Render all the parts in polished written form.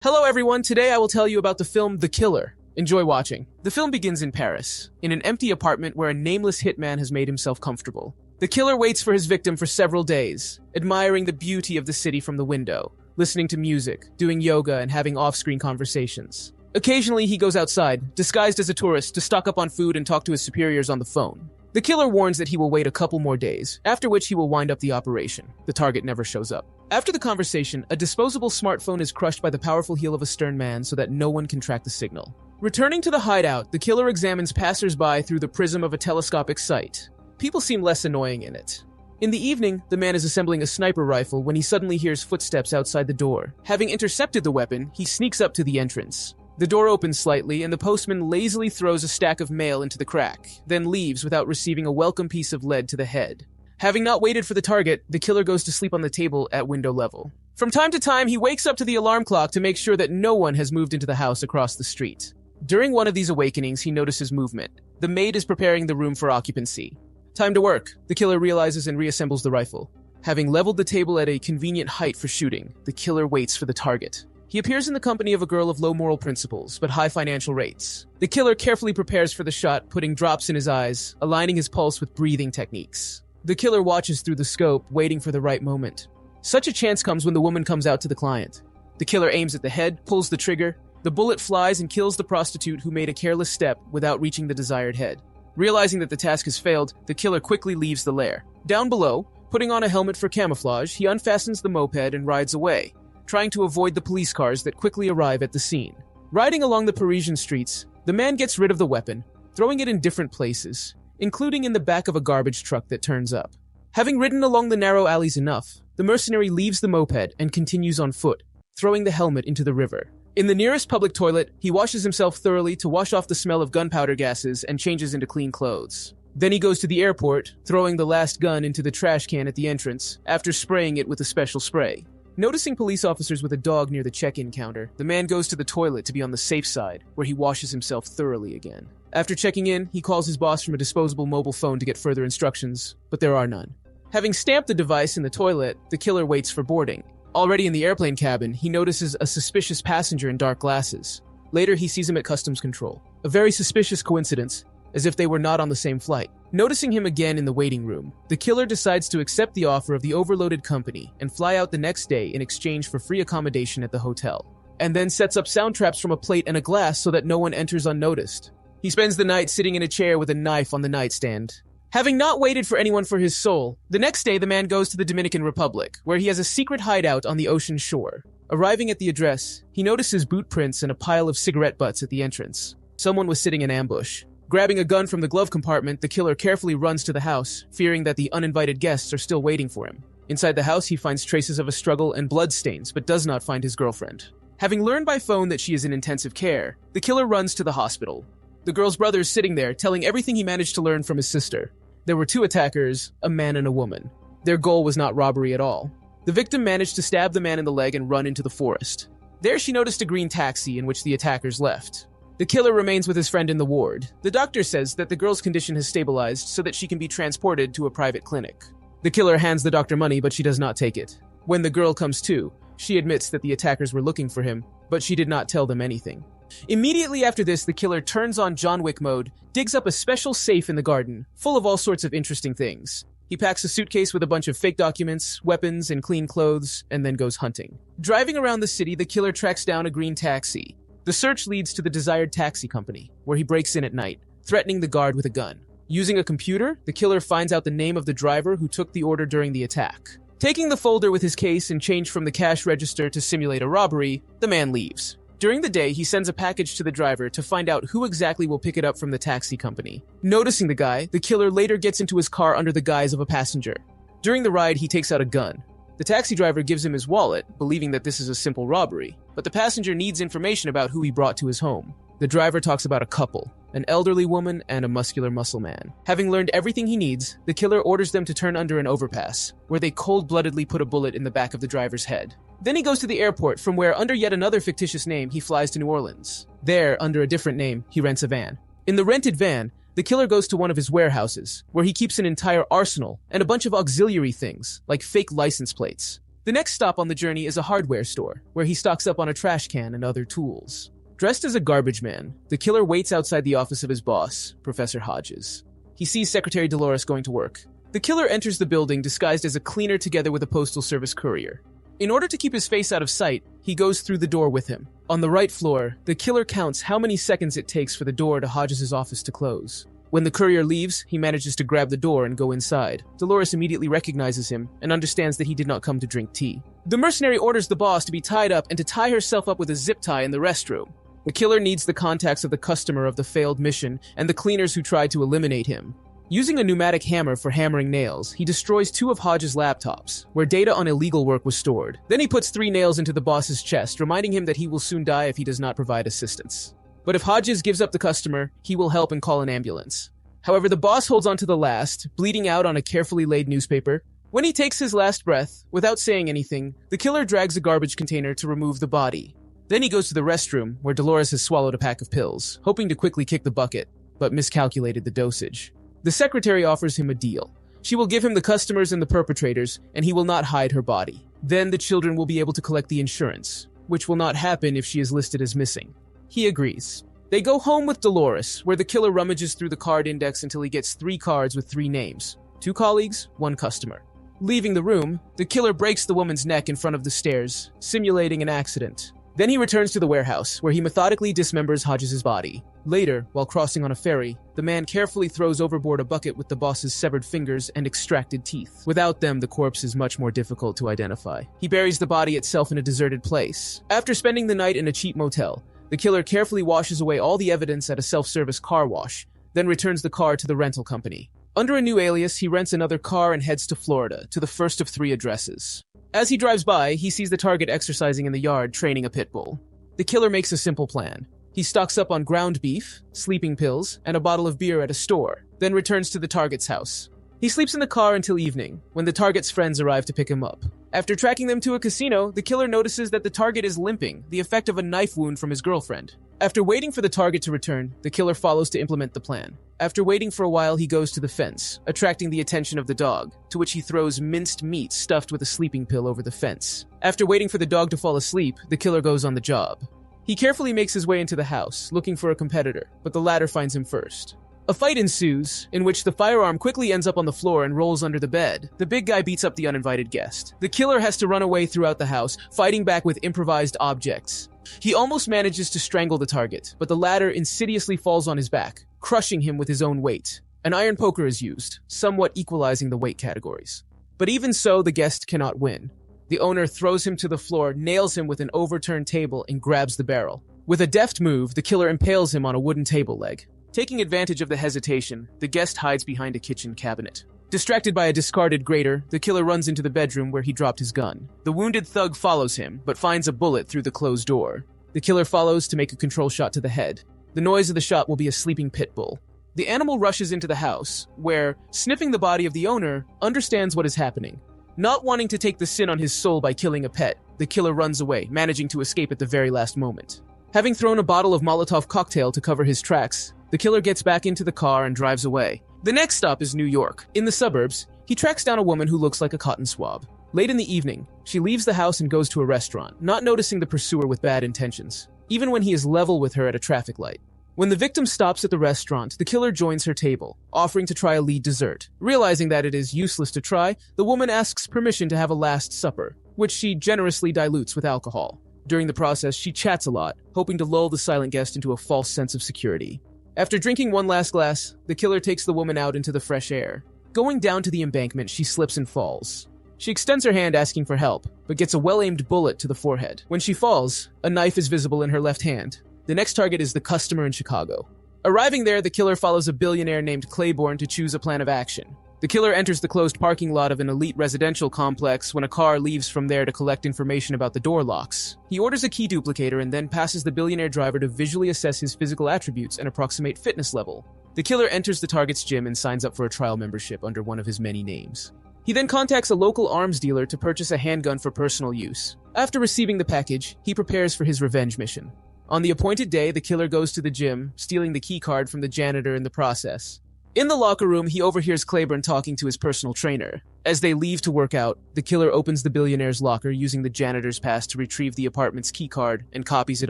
Hello everyone, today I will tell you about the film The Killer. Enjoy watching. The film begins in Paris, in an empty apartment where a nameless hitman has made himself comfortable. The killer waits for his victim for several days, admiring the beauty of the city from the window, listening to music, doing yoga, and having off-screen conversations. Occasionally he goes outside, disguised as a tourist, to stock up on food and talk to his superiors on the phone. The killer warns that he will wait a couple more days, after which he will wind up the operation. The target never shows up. After the conversation, a disposable smartphone is crushed by the powerful heel of a stern man so that no one can track the signal. Returning to the hideout, the killer examines passers-by through the prism of a telescopic sight. People seem less annoying in it. In the evening, the man is assembling a sniper rifle when he suddenly hears footsteps outside the door. Having intercepted the weapon, he sneaks up to the entrance. The door opens slightly, and the postman lazily throws a stack of mail into the crack, then leaves without receiving a welcome piece of lead to the head. Having not waited for the target, the killer goes to sleep on the table at window level. From time to time, he wakes up to the alarm clock to make sure that no one has moved into the house across the street. During one of these awakenings, he notices movement. The maid is preparing the room for occupancy. Time to work, the killer realizes and reassembles the rifle. Having leveled the table at a convenient height for shooting, the killer waits for the target. He appears in the company of a girl of low moral principles, but high financial rates. The killer carefully prepares for the shot, putting drops in his eyes, aligning his pulse with breathing techniques. The killer watches through the scope, waiting for the right moment. Such a chance comes when the woman comes out to the client. The killer aims at the head, pulls the trigger. The bullet flies and kills the prostitute who made a careless step without reaching the desired head. Realizing that the task has failed, the killer quickly leaves the lair. Down below, putting on a helmet for camouflage, he unfastens the moped and rides away, trying to avoid the police cars that quickly arrive at the scene. Riding along the Parisian streets, the man gets rid of the weapon, throwing it in different places, including in the back of a garbage truck that turns up. Having ridden along the narrow alleys enough, the mercenary leaves the moped and continues on foot, throwing the helmet into the river. In the nearest public toilet, he washes himself thoroughly to wash off the smell of gunpowder gases and changes into clean clothes. Then he goes to the airport, throwing the last gun into the trash can at the entrance, after spraying it with a special spray. Noticing police officers with a dog near the check-in counter, the man goes to the toilet to be on the safe side, where he washes himself thoroughly again. After checking in, he calls his boss from a disposable mobile phone to get further instructions, but there are none. Having stamped the device in the toilet, the killer waits for boarding. Already in the airplane cabin, he notices a suspicious passenger in dark glasses. Later, he sees him at customs control. A very suspicious coincidence, as if they were not on the same flight. Noticing him again in the waiting room, the killer decides to accept the offer of the overloaded company and fly out the next day in exchange for free accommodation at the hotel, and then sets up sound traps from a plate and a glass so that no one enters unnoticed. He spends the night sitting in a chair with a knife on the nightstand. Having not waited for anyone for his soul, the next day the man goes to the Dominican Republic, where he has a secret hideout on the ocean shore. Arriving at the address, he notices boot prints and a pile of cigarette butts at the entrance. Someone was sitting in ambush. Grabbing a gun from the glove compartment, the killer carefully runs to the house, fearing that the uninvited guests are still waiting for him. Inside the house, he finds traces of a struggle and bloodstains, but does not find his girlfriend. Having learned by phone that she is in intensive care, the killer runs to the hospital. The girl's brother is sitting there, telling everything he managed to learn from his sister. There were two attackers, a man and a woman. Their goal was not robbery at all. The victim managed to stab the man in the leg and run into the forest. There she noticed a green taxi in which the attackers left. The killer remains with his friend in the ward. The doctor says that the girl's condition has stabilized so that she can be transported to a private clinic. The killer hands the doctor money, but she does not take it. When the girl comes to, she admits that the attackers were looking for him, but she did not tell them anything. Immediately after this, the killer turns on John Wick mode, digs up a special safe in the garden, full of all sorts of interesting things. He packs a suitcase with a bunch of fake documents, weapons, and clean clothes, and then goes hunting. Driving around the city, the killer tracks down a green taxi. The search leads to the desired taxi company, where he breaks in at night, threatening the guard with a gun. Using a computer, the killer finds out the name of the driver who took the order during the attack. Taking the folder with his case and change from the cash register to simulate a robbery, the man leaves. During the day, he sends a package to the driver to find out who exactly will pick it up from the taxi company. Noticing the guy, the killer later gets into his car under the guise of a passenger. During the ride, he takes out a gun. The taxi driver gives him his wallet, believing that this is a simple robbery, but the passenger needs information about who he brought to his home. The driver talks about a couple, an elderly woman and a muscular muscle man. Having learned everything he needs, the killer orders them to turn under an overpass, where they cold-bloodedly put a bullet in the back of the driver's head. Then he goes to the airport, from where, under yet another fictitious name, he flies to New Orleans. There, under a different name, he rents a van. In the rented van, the killer goes to one of his warehouses, where he keeps an entire arsenal and a bunch of auxiliary things, like fake license plates. The next stop on the journey is a hardware store, where he stocks up on a trash can and other tools. Dressed as a garbage man, the killer waits outside the office of his boss, Professor Hodges. He sees Secretary Dolores going to work. The killer enters the building disguised as a cleaner together with a postal service courier. In order to keep his face out of sight, he goes through the door with him. On the right floor, the killer counts how many seconds it takes for the door to Hodges' office to close. When the courier leaves, he manages to grab the door and go inside. Dolores immediately recognizes him and understands that he did not come to drink tea. The mercenary orders the boss to be tied up and to tie herself up with a zip tie in the restroom. The killer needs the contacts of the customer of the failed mission and the cleaners who tried to eliminate him. Using a pneumatic hammer for hammering nails, he destroys 2 of Hodges' laptops, where data on illegal work was stored. Then he puts 3 nails into the boss's chest, reminding him that he will soon die if he does not provide assistance. But if Hodges gives up the customer, he will help and call an ambulance. However, the boss holds on to the last, bleeding out on a carefully laid newspaper. When he takes his last breath, without saying anything, the killer drags a garbage container to remove the body. Then he goes to the restroom, where Dolores has swallowed a pack of pills, hoping to quickly kick the bucket, but miscalculated the dosage. The secretary offers him a deal. She will give him the customers and the perpetrators, and he will not hide her body. Then the children will be able to collect the insurance, which will not happen if she is listed as missing. He agrees. They go home with Dolores, where the killer rummages through the card index until he gets 3 cards with 3 names. 2 colleagues, 1 customer. Leaving the room, the killer breaks the woman's neck in front of the stairs, simulating an accident. Then he returns to the warehouse, where he methodically dismembers Hodges' body. Later, while crossing on a ferry, the man carefully throws overboard a bucket with the boss's severed fingers and extracted teeth. Without them, the corpse is much more difficult to identify. He buries the body itself in a deserted place. After spending the night in a cheap motel, the killer carefully washes away all the evidence at a self-service car wash, then returns the car to the rental company. Under a new alias, he rents another car and heads to Florida, to the first of 3 addresses. As he drives by, he sees the target exercising in the yard, training a pit bull. The killer makes a simple plan. He stocks up on ground beef, sleeping pills, and a bottle of beer at a store, then returns to the target's house. He sleeps in the car until evening, when the target's friends arrive to pick him up. After tracking them to a casino, the killer notices that the target is limping, the effect of a knife wound from his girlfriend. After waiting for the target to return, the killer follows to implement the plan. After waiting for a while, he goes to the fence, attracting the attention of the dog, to which he throws minced meat stuffed with a sleeping pill over the fence. After waiting for the dog to fall asleep, the killer goes on the job. He carefully makes his way into the house, looking for a competitor, but the latter finds him first. A fight ensues, in which the firearm quickly ends up on the floor and rolls under the bed. The big guy beats up the uninvited guest. The killer has to run away throughout the house, fighting back with improvised objects. He almost manages to strangle the target, but the latter insidiously falls on his back, crushing him with his own weight. An iron poker is used, somewhat equalizing the weight categories. But even so, the guest cannot win. The owner throws him to the floor, nails him with an overturned table, and grabs the barrel. With a deft move, the killer impales him on a wooden table leg. Taking advantage of the hesitation, the guest hides behind a kitchen cabinet. Distracted by a discarded grater, the killer runs into the bedroom where he dropped his gun. The wounded thug follows him, but finds a bullet through the closed door. The killer follows to make a control shot to the head. The noise of the shot will be a sleeping pit bull. The animal rushes into the house, where, sniffing the body of the owner, understands what is happening. Not wanting to take the sin on his soul by killing a pet, the killer runs away, managing to escape at the very last moment. Having thrown a bottle of Molotov cocktail to cover his tracks, the killer gets back into the car and drives away. The next stop is New York. In the suburbs, he tracks down a woman who looks like a cotton swab. Late in the evening, she leaves the house and goes to a restaurant, not noticing the pursuer with bad intentions, even when he is level with her at a traffic light. When the victim stops at the restaurant, the killer joins her table, offering to try a lead dessert. Realizing that it is useless to try, the woman asks permission to have a last supper, which she generously dilutes with alcohol. During the process, she chats a lot, hoping to lull the silent guest into a false sense of security. After drinking one last glass, the killer takes the woman out into the fresh air. Going down to the embankment, she slips and falls. She extends her hand asking for help, but gets a well-aimed bullet to the forehead. When she falls, a knife is visible in her left hand. The next target is the customer in Chicago. Arriving there, the killer follows a billionaire named Claiborne to choose a plan of action. The killer enters the closed parking lot of an elite residential complex when a car leaves from there to collect information about the door locks. He orders a key duplicator and then passes the billionaire driver to visually assess his physical attributes and approximate fitness level. The killer enters the target's gym and signs up for a trial membership under one of his many names. He then contacts a local arms dealer to purchase a handgun for personal use. After receiving the package, he prepares for his revenge mission. On the appointed day, the killer goes to the gym, stealing the key card from the janitor in the process. In the locker room, he overhears Claiborne talking to his personal trainer. As they leave to work out, the killer opens the billionaire's locker using the janitor's pass to retrieve the apartment's keycard and copies it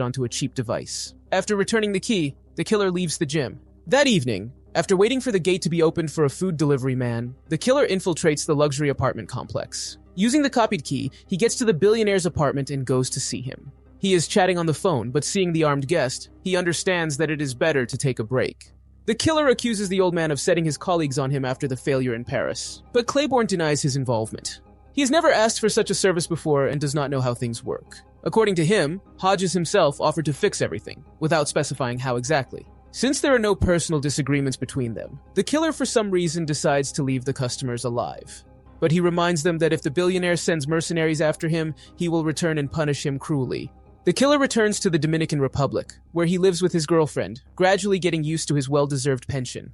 onto a cheap device. After returning the key, the killer leaves the gym. That evening, after waiting for the gate to be opened for a food delivery man, the killer infiltrates the luxury apartment complex. Using the copied key, he gets to the billionaire's apartment and goes to see him. He is chatting on the phone, but seeing the armed guest, he understands that it is better to take a break. The killer accuses the old man of setting his colleagues on him after the failure in Paris, but Claiborne denies his involvement. He has never asked for such a service before and does not know how things work. According to him, Hodges himself offered to fix everything, without specifying how exactly. Since there are no personal disagreements between them, the killer for some reason decides to leave the customers alive. But he reminds them that if the billionaire sends mercenaries after him, he will return and punish him cruelly. The killer returns to the Dominican Republic, where he lives with his girlfriend, gradually getting used to his well-deserved pension.